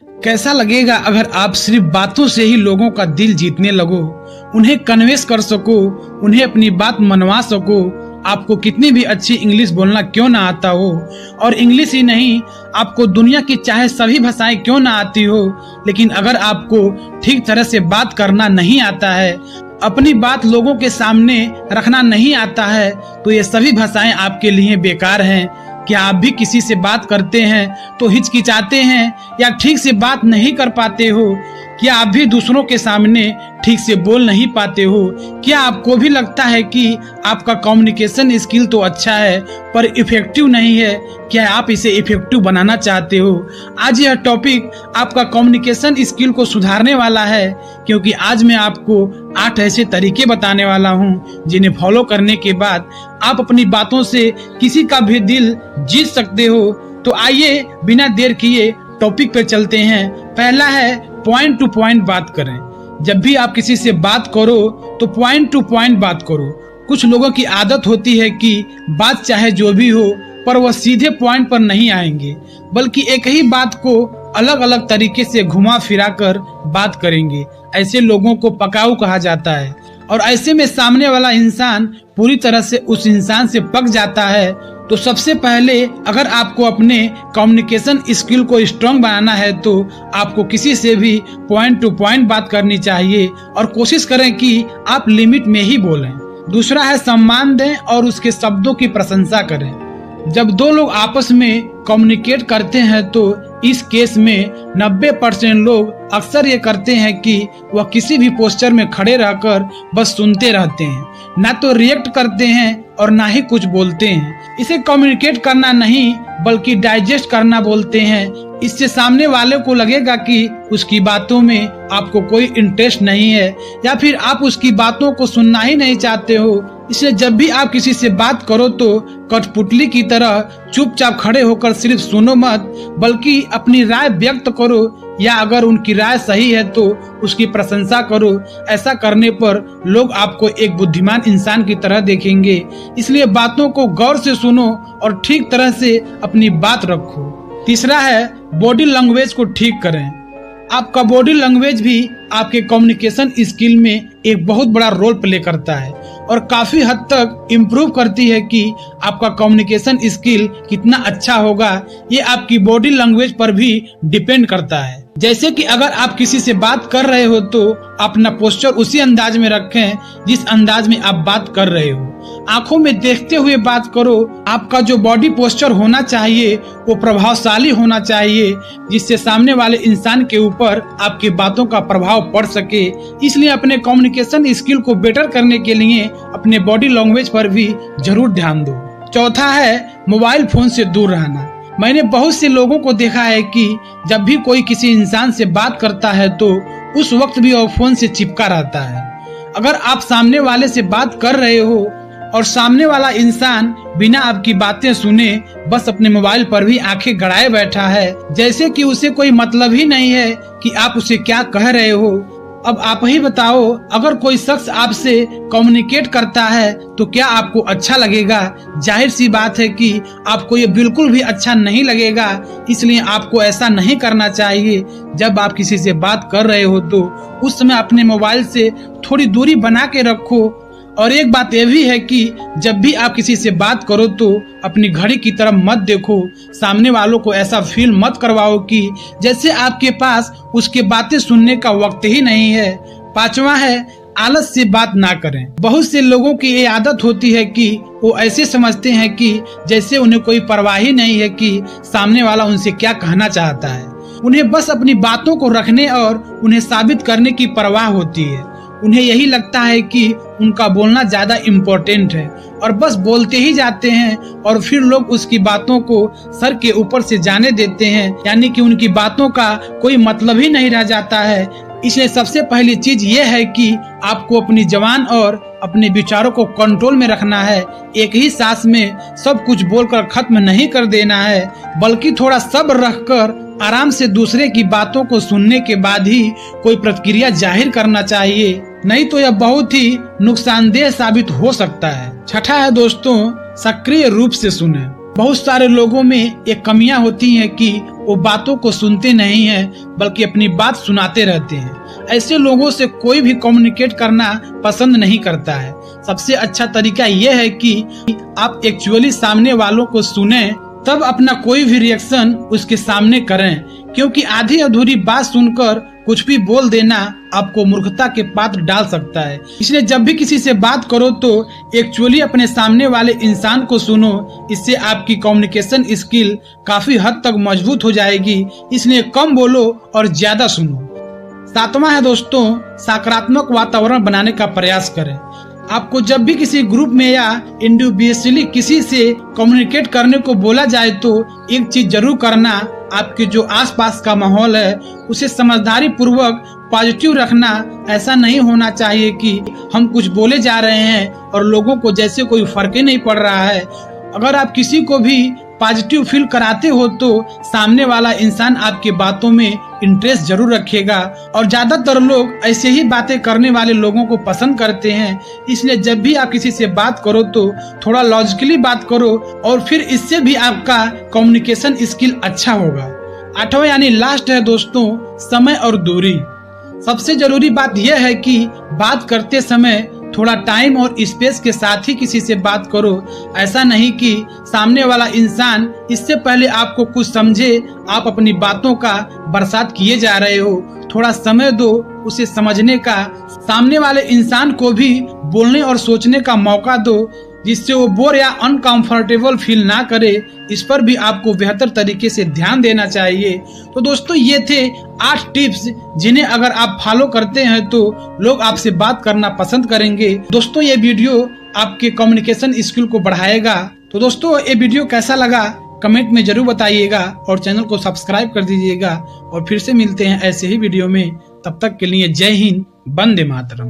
कैसा लगेगा अगर आप सिर्फ बातों से ही लोगों का दिल जीतने लगो, उन्हें कन्विंस कर सको, उन्हें अपनी बात मनवा सको। आपको कितनी भी अच्छी इंग्लिश बोलना क्यों ना आता हो, और इंग्लिश ही नहीं, आपको दुनिया की चाहे सभी भाषाएं क्यों ना आती हो, लेकिन अगर आपको ठीक तरह से बात करना नहीं आता है, अपनी बात लोगों के सामने रखना नहीं आता है, तो ये सभी भाषाएं आपके लिए बेकार हैं। क्या आप भी किसी से बात करते हैं तो हिचकिचाते हैं या ठीक से बात नहीं कर पाते हो? क्या आप भी दूसरों के सामने ठीक से बोल नहीं पाते हो? क्या आपको भी लगता है कि आपका कम्युनिकेशन स्किल तो अच्छा है पर इफेक्टिव नहीं है? क्या आप इसे इफेक्टिव बनाना चाहते हो? आज यह टॉपिक आपका कम्युनिकेशन स्किल को सुधारने वाला है, क्योंकि आज मैं आपको 8 ऐसे तरीके बताने वाला हूं जिन्हें फॉलो करने के बाद आप अपनी बातों से किसी का भी दिल जीत सकते हो। तो आइए बिना देर किए टॉपिक पे चलते हैं। पहला है पॉइंट टू पॉइंट बात करें। जब भी आप किसी से बात करो तो पॉइंट टू पॉइंट बात करो। कुछ लोगों की आदत होती है कि बात चाहे जो भी हो पर वह सीधे पॉइंट पर नहीं आएंगे, बल्कि एक ही बात को अलग अलग तरीके से घुमा फिरा कर बात करेंगे। ऐसे लोगों को पकाऊ कहा जाता है, और ऐसे में सामने वाला इंसान पूरी तरह से उस इंसान से पक जाता है। तो सबसे पहले अगर आपको अपने कम्युनिकेशन स्किल को स्ट्रांग बनाना है तो आपको किसी से भी पॉइंट टू पॉइंट बात करनी चाहिए, और कोशिश करें कि आप लिमिट में ही बोलें। दूसरा है सम्मान दें और उसके शब्दों की प्रशंसा करें। जब दो लोग आपस में कम्युनिकेट करते हैं तो इस केस में 90% लोग अक्सर ये करते हैं कि वह किसी भी पोस्चर में खड़े रहकर बस सुनते रहते हैं, ना तो रिएक्ट करते हैं और ना ही कुछ बोलते हैं। इसे कम्युनिकेट करना नहीं बल्कि डाइजेस्ट करना बोलते हैं। इससे सामने वाले को लगेगा कि उसकी बातों में आपको कोई इंटरेस्ट नहीं है, या फिर आप उसकी बातों को सुनना ही नहीं चाहते हो। इसलिए जब भी आप किसी से बात करो तो कठपुतली की तरह चुपचाप खड़े होकर सिर्फ सुनो मत, बल्कि अपनी राय व्यक्त करो, या अगर उनकी राय सही है तो उसकी प्रशंसा करो। ऐसा करने पर लोग आपको एक बुद्धिमान इंसान की तरह देखेंगे। इसलिए बातों को गौर से सुनो और ठीक तरह से अपनी बात रखो। तीसरा है बॉडी लैंग्वेज को ठीक करें। आपका बॉडी लैंग्वेज भी आपके कम्युनिकेशन स्किल में एक बहुत बड़ा रोल प्ले करता है और काफी हद तक इम्प्रूव करती है कि आपका कम्युनिकेशन स्किल कितना अच्छा होगा। ये आपकी बॉडी लैंग्वेज पर भी डिपेंड करता है। जैसे कि अगर आप किसी से बात कर रहे हो तो अपना पोस्चर उसी अंदाज में रखें जिस अंदाज में आप बात कर रहे हो। आंखों में देखते हुए बात करो। आपका जो बॉडी पोस्चर होना चाहिए वो प्रभावशाली होना चाहिए, जिससे सामने वाले इंसान के ऊपर आपकी बातों का प्रभाव पड़ सके। इसलिए अपने कम्युनिकेशन स्किल को बेटर करने के लिए अपने बॉडी लैंग्वेज पर भी जरूर ध्यान दो। चौथा है मोबाइल फोन से दूर रहना। मैंने बहुत से लोगों को देखा है कि जब भी कोई किसी इंसान से बात करता है तो उस वक्त भी वो फोन से चिपका रहता है। अगर आप सामने वाले से बात कर रहे हो और सामने वाला इंसान बिना आपकी बातें सुने बस अपने मोबाइल पर भी आंखें गड़ाए बैठा है, जैसे कि उसे कोई मतलब ही नहीं है कि आप उसे क्या कह रहे हो। अब आप ही बताओ, अगर कोई शख्स आपसे कम्युनिकेट करता है तो क्या आपको अच्छा लगेगा? जाहिर सी बात है कि आपको ये बिल्कुल भी अच्छा नहीं लगेगा। इसलिए आपको ऐसा नहीं करना चाहिए। जब आप किसी से बात कर रहे हो तो उस समय अपने मोबाइल से थोड़ी दूरी बना के रखो। और एक बात यह भी है कि जब भी आप किसी से बात करो तो अपनी घड़ी की तरफ मत देखो। सामने वालों को ऐसा फील मत करवाओ कि जैसे आपके पास उसके बातें सुनने का वक्त ही नहीं है। पांचवा है आलस से बात ना करें। बहुत से लोगों की ये आदत होती है कि वो ऐसे समझते हैं कि जैसे उन्हें कोई परवाह ही नहीं है कि सामने वाला उनसे क्या कहना चाहता है। उन्हें बस अपनी बातों को रखने और उन्हें साबित करने की परवाह होती है। उन्हें यही लगता है कि उनका बोलना ज्यादा इम्पोर्टेंट है और बस बोलते ही जाते हैं, और फिर लोग उसकी बातों को सर के ऊपर से जाने देते हैं, यानी कि उनकी बातों का कोई मतलब ही नहीं रह जाता है। इसलिए सबसे पहली चीज ये है कि आपको अपनी जुबान और अपने विचारों को कंट्रोल में रखना है। एक ही सांस में सब कुछ बोलकर खत्म नहीं कर देना है, बल्कि थोड़ा सब्र रखकर आराम से दूसरे की बातों को सुनने के बाद ही कोई प्रतिक्रिया जाहिर करना चाहिए, नहीं तो यह बहुत ही नुकसानदेह साबित हो सकता है। छठा है दोस्तों, सक्रिय रूप से सुने। बहुत सारे लोगों में ये कमियां होती हैं कि वो बातों को सुनते नहीं हैं बल्कि अपनी बात सुनाते रहते हैं। ऐसे लोगों से कोई भी कम्युनिकेट करना पसंद नहीं करता है। सबसे अच्छा तरीका यह है कि आप एक्चुअली सामने वालों को सुने, तब अपना कोई भी रिएक्शन उसके सामने करें, क्योंकि आधी अधूरी बात सुनकर कुछ भी बोल देना आपको मूर्खता के पात्र डाल सकता है। इसलिए जब भी किसी से बात करो तो एक्चुअली अपने सामने वाले इंसान को सुनो। इससे आपकी कम्युनिकेशन स्किल काफी हद तक मजबूत हो जाएगी। इसलिए कम बोलो और ज्यादा सुनो। 7वां है दोस्तों, सकारात्मक वातावरण बनाने का प्रयास करें। आपको जब भी किसी ग्रुप में या इंडिविजुअली किसी से कम्युनिकेट करने को बोला जाए तो एक चीज जरूर करना, आपके जो आसपास का माहौल है उसे समझदारी पूर्वक पॉजिटिव रखना। ऐसा नहीं होना चाहिए कि हम कुछ बोले जा रहे हैं और लोगों को जैसे कोई फर्क ही नहीं पड़ रहा है। अगर आप किसी को भी पॉजिटिव फील कराते हो तो सामने वाला इंसान आपकी बातों में इंटरेस्ट जरूर रखेगा, और ज्यादातर लोग ऐसे ही बातें करने वाले लोगों को पसंद करते हैं। इसलिए जब भी आप किसी से बात करो तो थोड़ा लॉजिकली बात करो, और फिर इससे भी आपका कम्युनिकेशन स्किल अच्छा होगा। 8वां यानी लास्ट है दोस्तों, समय और दूरी। सबसे जरूरी बात यह है कि बात करते समय थोड़ा टाइम और स्पेस के साथ ही किसी से बात करो। ऐसा नहीं कि सामने वाला इंसान इससे पहले आपको कुछ समझे आप अपनी बातों का बरसात किए जा रहे हो। थोड़ा समय दो उसे समझने का, सामने वाले इंसान को भी बोलने और सोचने का मौका दो, जिससे वो बोर या अनकंफर्टेबल फील ना करे। इस पर भी आपको बेहतर तरीके से ध्यान देना चाहिए। तो दोस्तों ये थे 8 टिप्स जिन्हें अगर आप फॉलो करते हैं तो लोग आपसे बात करना पसंद करेंगे। दोस्तों ये वीडियो आपके कम्युनिकेशन स्किल को बढ़ाएगा। तो दोस्तों ये वीडियो कैसा लगा कमेंट में जरूर बताइएगा, और चैनल को सब्सक्राइब कर दीजिएगा। और फिर से मिलते हैं ऐसे ही वीडियो में। तब तक के लिए जय हिंद, वंदे मातरम।